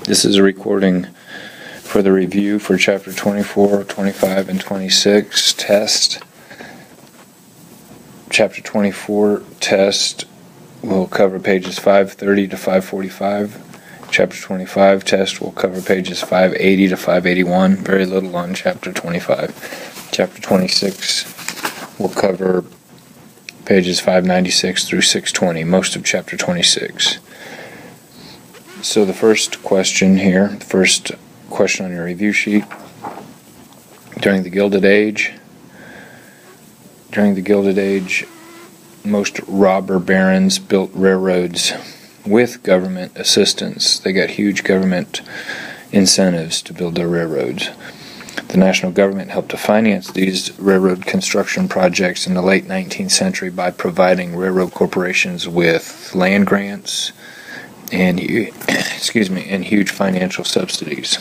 This is a recording for the review for Chapter 24, 25, and 26 test. Chapter 24 test will cover pages 530 to 545. Chapter 25 test will cover pages 580 to 581. Very little on Chapter 25. Chapter 26 will cover pages 596 through 620, most of Chapter 26. So the first question here, the first question on your review sheet. During the Gilded Age, most robber barons built railroads with government assistance. They got huge government incentives to build their railroads. The national government helped to finance these railroad construction projects in the late 19th century by providing railroad corporations with land grants and huge financial subsidies.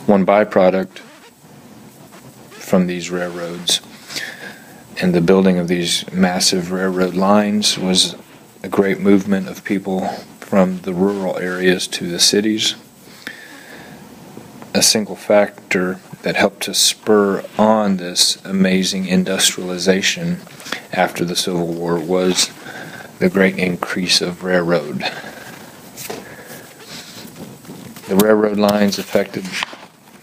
One byproduct from these railroads and the building of these massive railroad lines was a great movement of people from the rural areas to the cities. A single factor that helped to spur on this amazing industrialization after the Civil War was the great increase of railroad. The railroad lines affected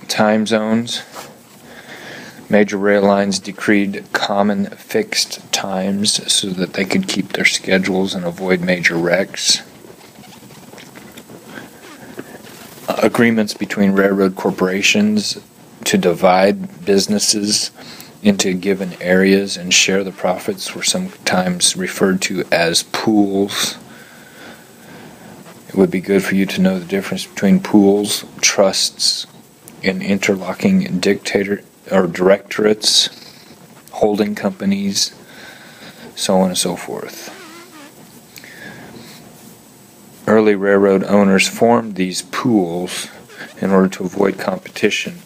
time zones. Major rail lines decreed common fixed times so that they could keep their schedules and avoid major wrecks. Agreements between railroad corporations to divide businesses into given areas and share the profits were sometimes referred to as pools. It would be good for you to know the difference between pools, trusts, and interlocking directorates, holding companies, so on and so forth. Early railroad owners formed these pools in order to avoid competition.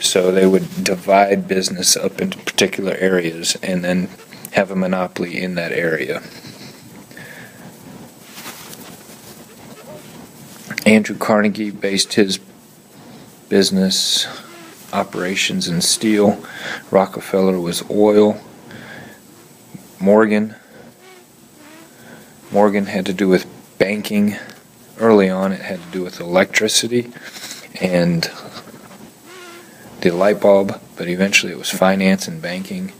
So they would divide business up into particular areas and then have a monopoly in that area. Andrew Carnegie based his business operations in steel. Rockefeller was oil. Morgan had to do with banking. Early on, it had to do with electricity and the light bulb, but eventually it was finance and banking.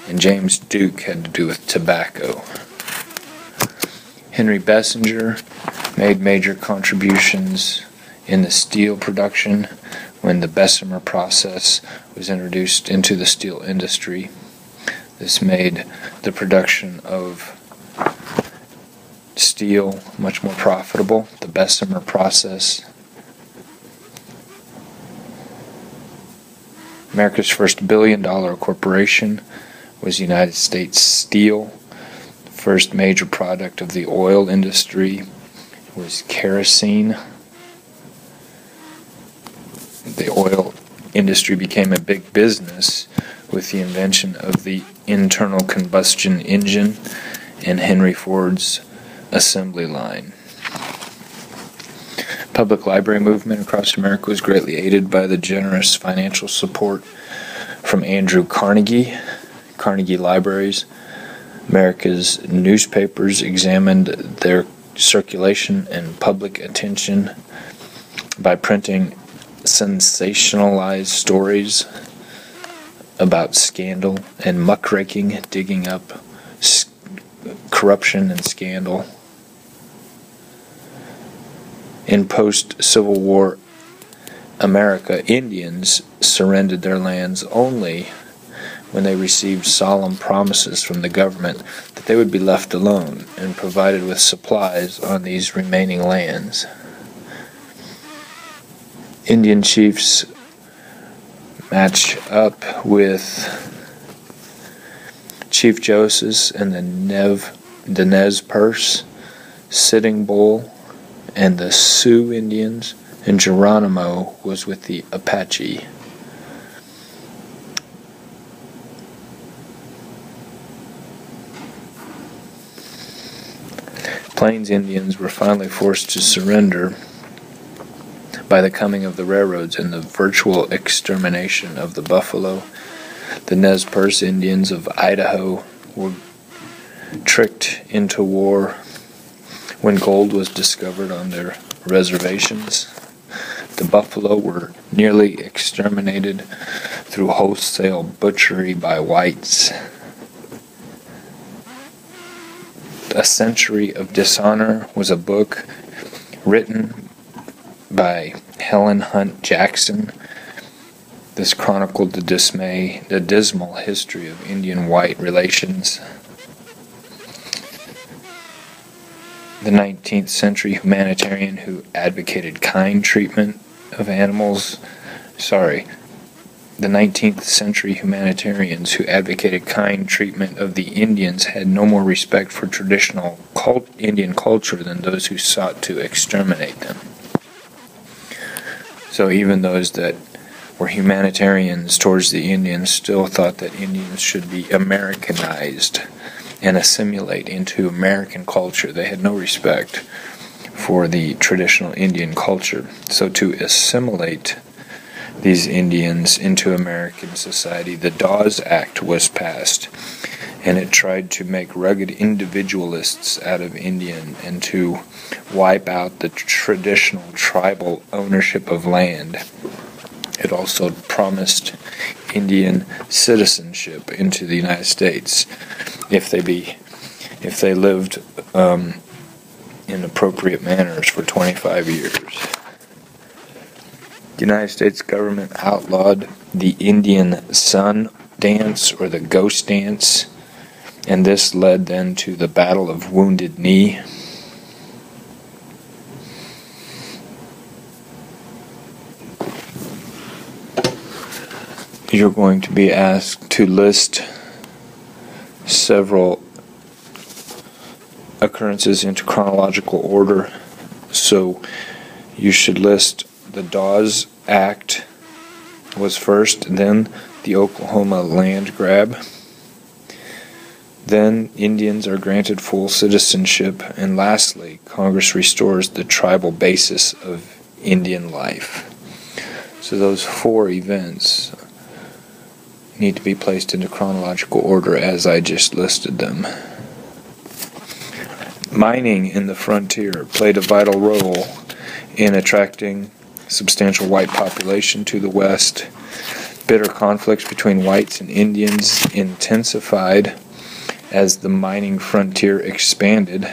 And James Duke had to do with tobacco. Henry Bessinger made major contributions in the steel production when the Bessemer process was introduced into the steel industry. This made the production of steel much more profitable. The Bessemer process. America's first billion-dollar corporation was United States Steel. The first major product of the oil industry was kerosene. The oil industry became a big business with the invention of the internal combustion engine and Henry Ford's assembly line. Public library movement across America was greatly aided by the generous financial support from Andrew Carnegie. Carnegie Libraries. America's newspapers examined their circulation and public attention by printing sensationalized stories about scandal and muckraking, digging up corruption and scandal. In post-Civil War America, Indians surrendered their lands only when they received solemn promises from the government that they would be left alone and provided with supplies on these remaining lands. Indian chiefs match up with Chief Joseph and the Nez Perce, Sitting Bull, and the Sioux Indians, and Geronimo was with the Apache. Plains Indians were finally forced to surrender by the coming of the railroads and the virtual extermination of the buffalo. The Nez Perce Indians of Idaho were tricked into war when gold was discovered on their reservations. The buffalo were nearly exterminated through wholesale butchery by whites. A Century of Dishonor was a book written by Helen Hunt Jackson. This chronicled the dismal history of Indian-white relations. The 19th century humanitarian who advocated kind treatment of animals. The 19th century humanitarians who advocated kind treatment of the Indians had no more respect for traditional Indian culture than those who sought to exterminate them. So even those that were humanitarians towards the Indians still thought that Indians should be Americanized and assimilate into American culture. They had no respect for the traditional Indian culture. So to assimilate these Indians into American society, the Dawes Act was passed, and it tried to make rugged individualists out of Indian and to wipe out the traditional tribal ownership of land. It also promised Indian citizenship into the United States if they lived in appropriate manners for 25 years. The United States government outlawed the Indian sun dance or the ghost dance, and this led then to the Battle of Wounded Knee. You're going to be asked to list several occurrences into chronological order. So you should list the Dawes Act was first, then the Oklahoma land grab. Then Indians are granted full citizenship, and lastly, Congress restores the tribal basis of Indian life. So those four events need to be placed into chronological order as I just listed them. Mining in the frontier played a vital role in attracting substantial white population to the West. Bitter conflicts between whites and Indians intensified as the mining frontier expanded.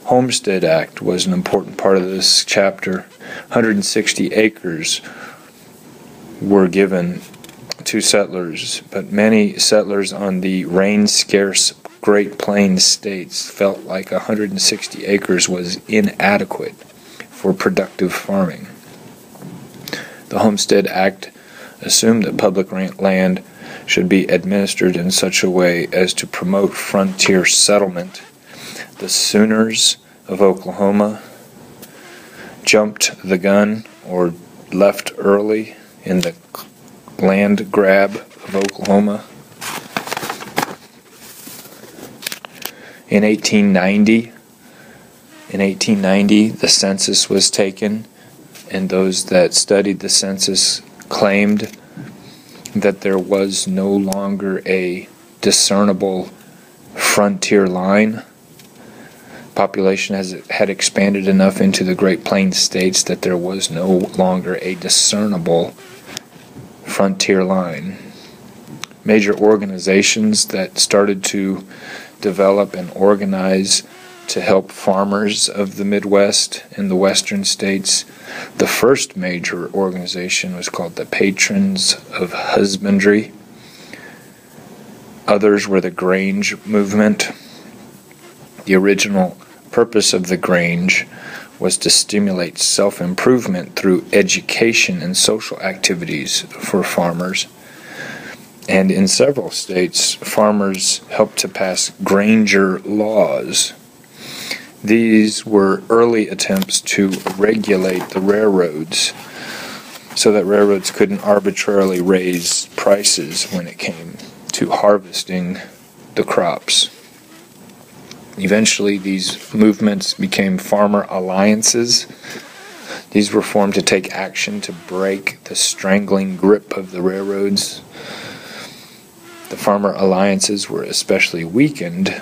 Homestead Act was an important part of this chapter. 160 acres were given to settlers, but many settlers on the rain-scarce Great Plains states felt like 160 acres was inadequate for productive farming. The Homestead Act assumed that public land should be administered in such a way as to promote frontier settlement. The Sooners of Oklahoma jumped the gun or left early in the land grab of Oklahoma. In 1890, the census was taken, and those that studied the census claimed that there was no longer a discernible frontier line. Population had expanded enough into the Great Plains states that there was no longer a discernible frontier line. Major organizations that started to develop and organize to help farmers of the Midwest and the Western states. The first major organization was called the Patrons of Husbandry. Others were the Grange movement. The original purpose of the Grange was to stimulate self-improvement through education and social activities for farmers. And in several states, farmers helped to pass Granger laws. These were early attempts to regulate the railroads so that railroads couldn't arbitrarily raise prices when it came to harvesting the crops. Eventually, these movements became farmer alliances. These were formed to take action to break the strangling grip of the railroads. The farmer alliances were especially weakened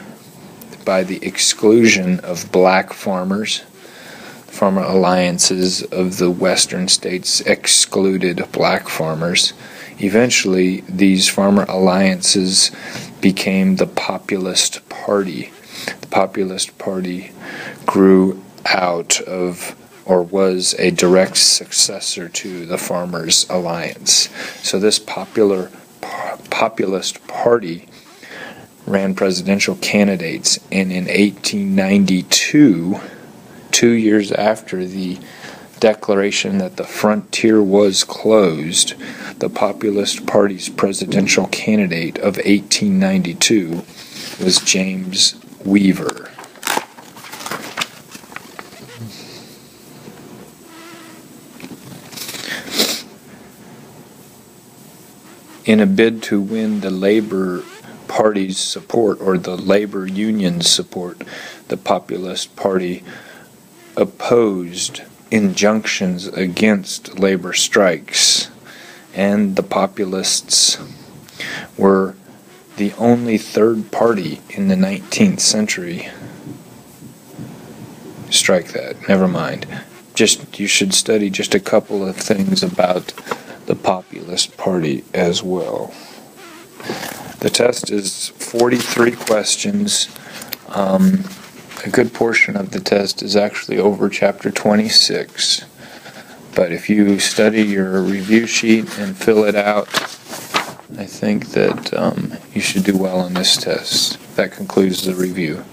by the exclusion of black farmers. The farmer alliances of the western states excluded black farmers. Eventually, these farmer alliances became the Populist Party. The Populist Party grew out of, or was a direct successor to, the Farmers' Alliance. So this Populist Party ran presidential candidates, and in 1892, 2 years after the declaration that the frontier was closed, the Populist Party's presidential candidate of 1892 was James Weaver. In a bid to win the Labor Party's support, or the labor union's support, the Populist Party opposed injunctions against labor strikes, and the Populists were the only third party in the 19th century. Strike that, never mind. You should study just a couple of things about the Populist Party as well. The test is 43 questions. A good portion of the test is actually over chapter 26. But if you study your review sheet and fill it out, I think that you should do well on this test. That concludes the review.